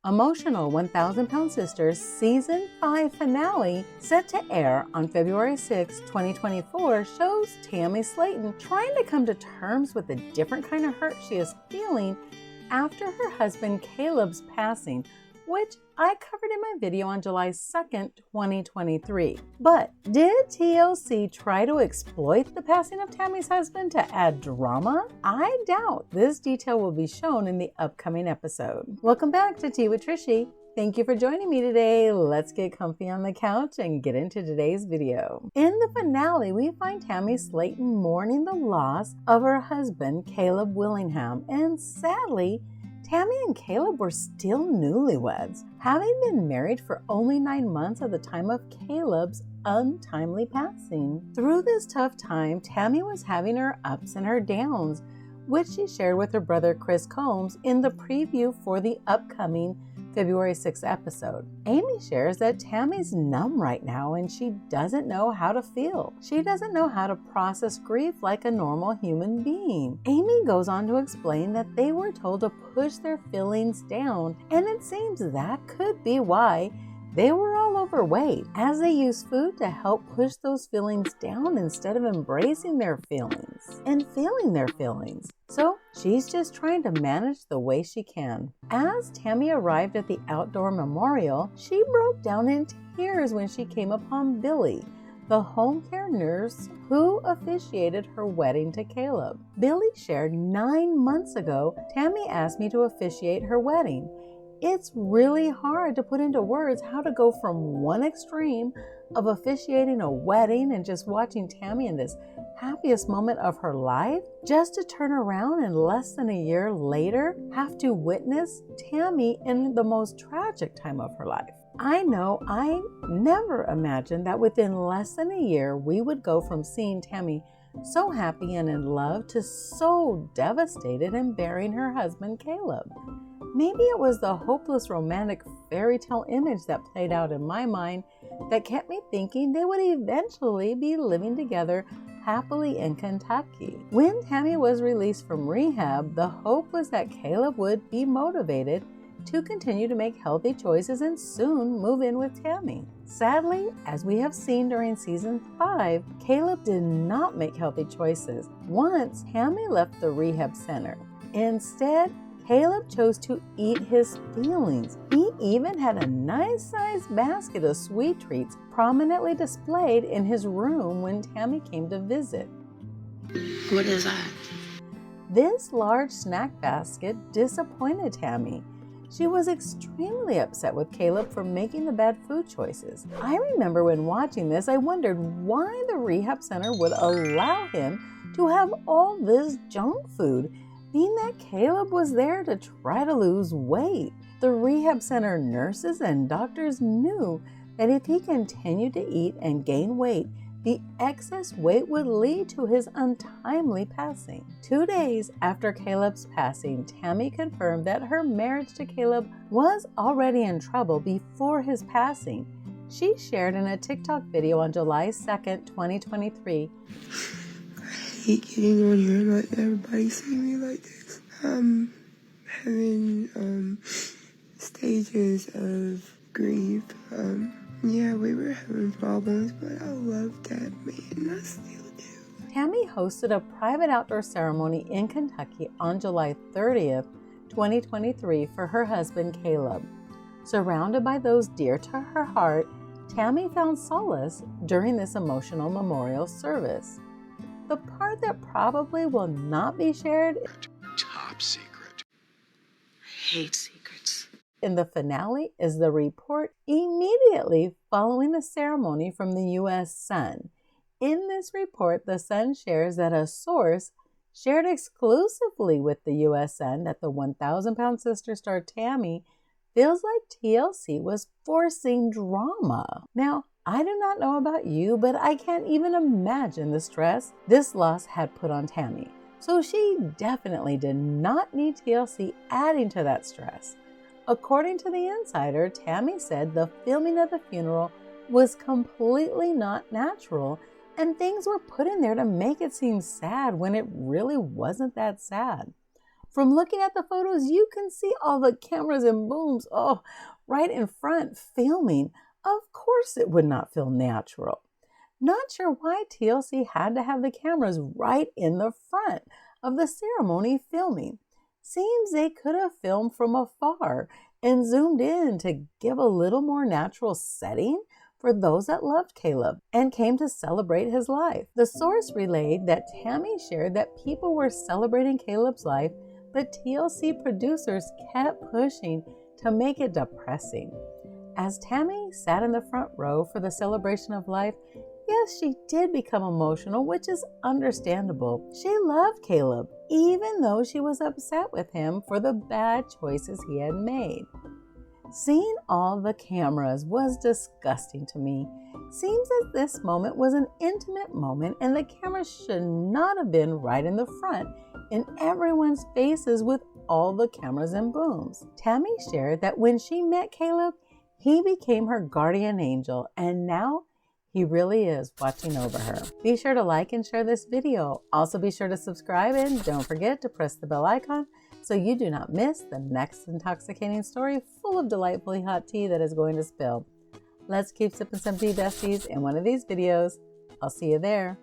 Emotional 1,000-Pound Sisters Season 5 finale, set to air on February 6, 2024, shows Tammy Slaton trying to come to terms with the different kind of hurt she is feeling after her husband Caleb's passing, which I covered in my video on July 2nd, 2023. But did TLC try to exploit the passing of Tammy's husband to add drama? I doubt this detail will be shown in the upcoming episode. Welcome back to Tea with Trishy. Thank you for joining me today. Let's get comfy on the couch and get into today's video. In the finale, we find Tammy Slaton mourning the loss of her husband, Caleb Willingham, and sadly, Tammy and Caleb were still newlyweds, having been married for only 9 months at the time of Caleb's untimely passing. Through this tough time, Tammy was having her ups and her downs, which she shared with her brother Chris Combs in the preview for the upcoming February 6th episode. Amy shares that Tammy's numb right now and she doesn't know how to feel. She doesn't know how to process grief like a normal human being. Amy goes on to explain that they were told to push their feelings down, and it seems that could be why they were all overweight, as they used food to help push those feelings down instead of embracing their feelings and feeling their feelings. So she's just trying to manage the way she can. As Tammy arrived at the outdoor memorial, she broke down in tears when she came upon Billy, the home care nurse who officiated her wedding to Caleb. Billy shared 9 months ago, Tammy asked me to officiate her wedding. It's really hard to put into words how to go from one extreme of officiating a wedding and just watching Tammy in this happiest moment of her life, just to turn around and less than a year later have to witness Tammy in the most tragic time of her life. I know I never imagined that within less than a year we would go from seeing Tammy so happy and in love to so devastated and burying her husband Caleb. Maybe it was the hopeless romantic fairy tale image that played out in my mind that kept me thinking they would eventually be living together happily in Kentucky. When Tammy was released from rehab, the hope was that Caleb would be motivated to continue to make healthy choices and soon move in with Tammy. Sadly, as we have seen during season 5, Caleb did not make healthy choices once Tammy left the rehab center. Instead, Caleb chose to eat his feelings. He even had a nice-sized basket of sweet treats prominently displayed in his room when Tammy came to visit. What is that? This large snack basket disappointed Tammy. She was extremely upset with Caleb for making the bad food choices. I remember when watching this, I wondered why the rehab center would allow him to have all this junk food, being that Caleb was there to try to lose weight. The rehab center nurses and doctors knew that if he continued to eat and gain weight, the excess weight would lead to his untimely passing. 2 days after Caleb's passing, Tammy confirmed that her marriage to Caleb was already in trouble before his passing. She shared in a TikTok video on July 2nd, 2023. I hate getting on here and letting everybody see me like this. I'm having stages of grief. Yeah, we were having problems, but I love that man. I still do. Tammy hosted a private outdoor ceremony in Kentucky on July 30th, 2023 for her husband Caleb. Surrounded by those dear to her heart, Tammy found solace during this emotional memorial service. The part that probably will not be shared, top secret. I hate secrets. in the finale, is the report immediately following the ceremony from the U.S. Sun. In this report, the Sun shares that a source shared exclusively with the U.S. Sun that the 1,000-Pound Sister star Tammy feels like TLC was forcing drama. Now, I do not know about you, but I can't even imagine the stress this loss had put on Tammy. So she definitely did not need TLC adding to that stress. According to The Insider, Tammy said the filming of the funeral was completely not natural and things were put in there to make it seem sad when it really wasn't that sad. From looking at the photos, you can see all the cameras and booms, right in front, filming. Of course it would not feel natural. Not sure why TLC had to have the cameras right in the front of the ceremony filming. Seems they could have filmed from afar and zoomed in to give a little more natural setting for those that loved Caleb and came to celebrate his life. The source relayed that Tammy shared that people were celebrating Caleb's life, but TLC producers kept pushing to make it depressing. As Tammy sat in the front row for the celebration of life, yes, she did become emotional, which is understandable. She loved Caleb, even though she was upset with him for the bad choices he had made. Seeing all the cameras was disgusting to me. Seems that this moment was an intimate moment and the cameras should not have been right in the front in everyone's faces with all the cameras and booms. Tammy shared that when she met Caleb, he became her guardian angel, and now he really is watching over her. Be sure to like and share this video. Also be sure to subscribe and don't forget to press the bell icon so you do not miss the next intoxicating story full of delightfully hot tea that is going to spill. Let's keep sipping some tea, besties, in one of these videos. I'll see you there.